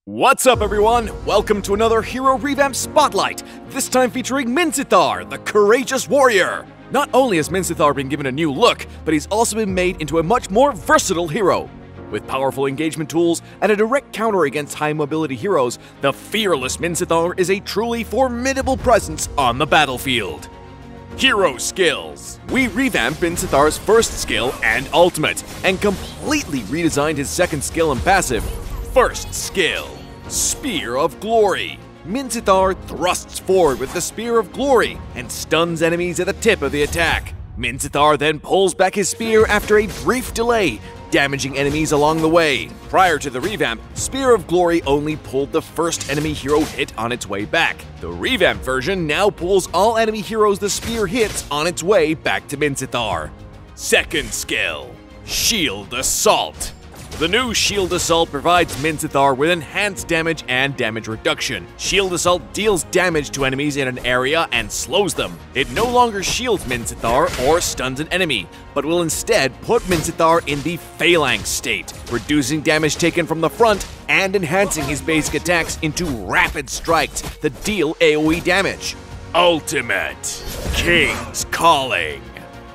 What's up, everyone? Welcome to another Hero Revamp Spotlight, this time featuring Mincythar, the Courageous Warrior. Not only has Mincythar been given a new look, but he's also been made into a much more versatile hero. With powerful engagement tools and a direct counter against high-mobility heroes, the fearless Mincythar is a truly formidable presence on the battlefield. Hero Skills. We revamped Mincythar's first skill and ultimate, and completely redesigned his second skill and passive. First skill, Spear of Glory. Mincythar thrusts forward with the Spear of Glory and stuns enemies at the tip of the attack. Mincythar then pulls back his spear after a brief delay, damaging enemies along the way. Prior to the revamp, Spear of Glory only pulled the first enemy hero hit on its way back. The revamped version now pulls all enemy heroes the spear hits on its way back to Mincythar. Second skill, Shield Assault. The new Shield Assault provides Mincythar with enhanced damage and damage reduction. Shield Assault deals damage to enemies in an area and slows them. It no longer shields Mincythar or stuns an enemy, but will instead put Mincythar in the Phalanx state, reducing damage taken from the front and enhancing his basic attacks into rapid strikes that deal AoE damage. Ultimate King's Calling.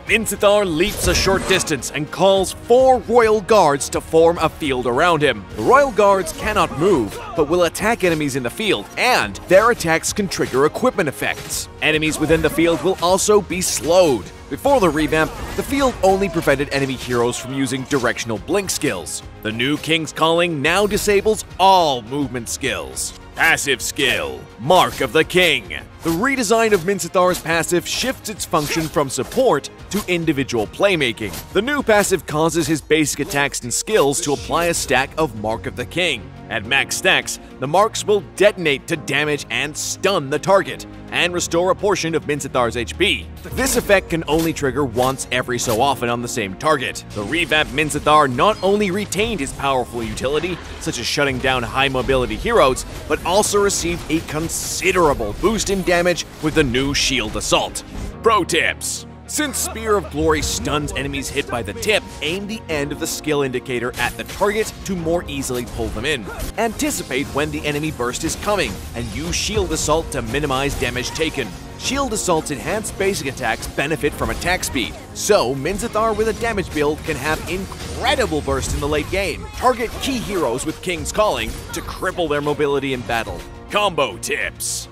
Mincythar leaps a short distance and calls 4 Royal Guards to form a field around him. The Royal Guards cannot move, but will attack enemies in the field, and their attacks can trigger equipment effects. Enemies within the field will also be slowed. Before the revamp, the field only prevented enemy heroes from using directional blink skills. The new King's Calling now disables all movement skills. Passive skill, Mark of the King. The redesign of Mincythar's passive shifts its function from support to individual playmaking. The new passive causes his basic attacks and skills to apply a stack of Mark of the King. At max stacks, the marks will detonate to damage and stun the target, and restore a portion of Mincythar's HP. This effect can only trigger once every so often on the same target. The revamped Mincythar not only retained his powerful utility, such as shutting down high-mobility heroes, but also received a considerable boost in damage with the new Shield Assault. Pro tips. Since Spear of Glory stuns enemies hit by the tip, aim the end of the skill indicator at the target to more easily pull them in. Anticipate when the enemy burst is coming, and use Shield Assault to minimize damage taken. Shield Assault's enhanced basic attacks benefit from attack speed, so Mincythar with a damage build can have incredible burst in the late game. Target key heroes with King's Calling to cripple their mobility in battle. Combo tips.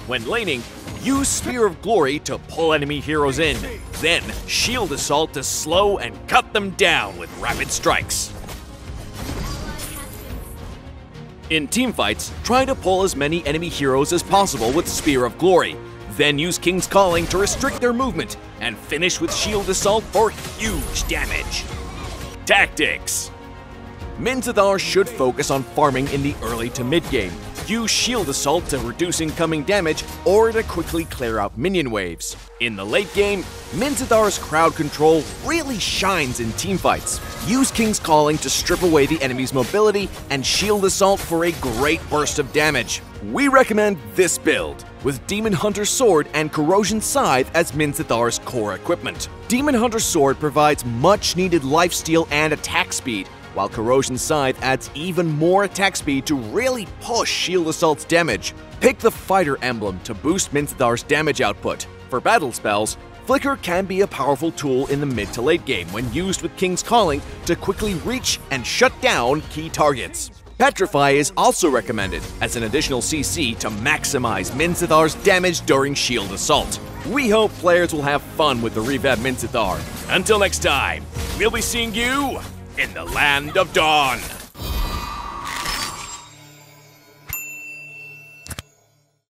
When laning, use Spear of Glory to pull enemy heroes in, then Shield Assault to slow and cut them down with rapid strikes. In teamfights, try to pull as many enemy heroes as possible with Spear of Glory, then use King's Calling to restrict their movement, and finish with Shield Assault for huge damage. Tactics. Mincythar should focus on farming in the early to mid-game. Use Shield Assault to reduce incoming damage or to quickly clear out minion waves. In the late game, Mincythar's crowd control really shines in teamfights. Use King's Calling to strip away the enemy's mobility and Shield Assault for a great burst of damage. We recommend this build, with Demon Hunter Sword and Corrosion Scythe as Mincythar's core equipment. Demon Hunter Sword provides much-needed lifesteal and attack speed, while Corrosion Scythe adds even more attack speed to really push Shield Assault's damage. Pick the Fighter emblem to boost Mincythar's damage output. For battle spells, Flicker can be a powerful tool in the mid to late game when used with King's Calling to quickly reach and shut down key targets. Petrify is also recommended as an additional CC to maximize Mincythar's damage during Shield Assault. We hope players will have fun with the revamped Mincythar. Until next time, we'll be seeing you in the Land of Dawn.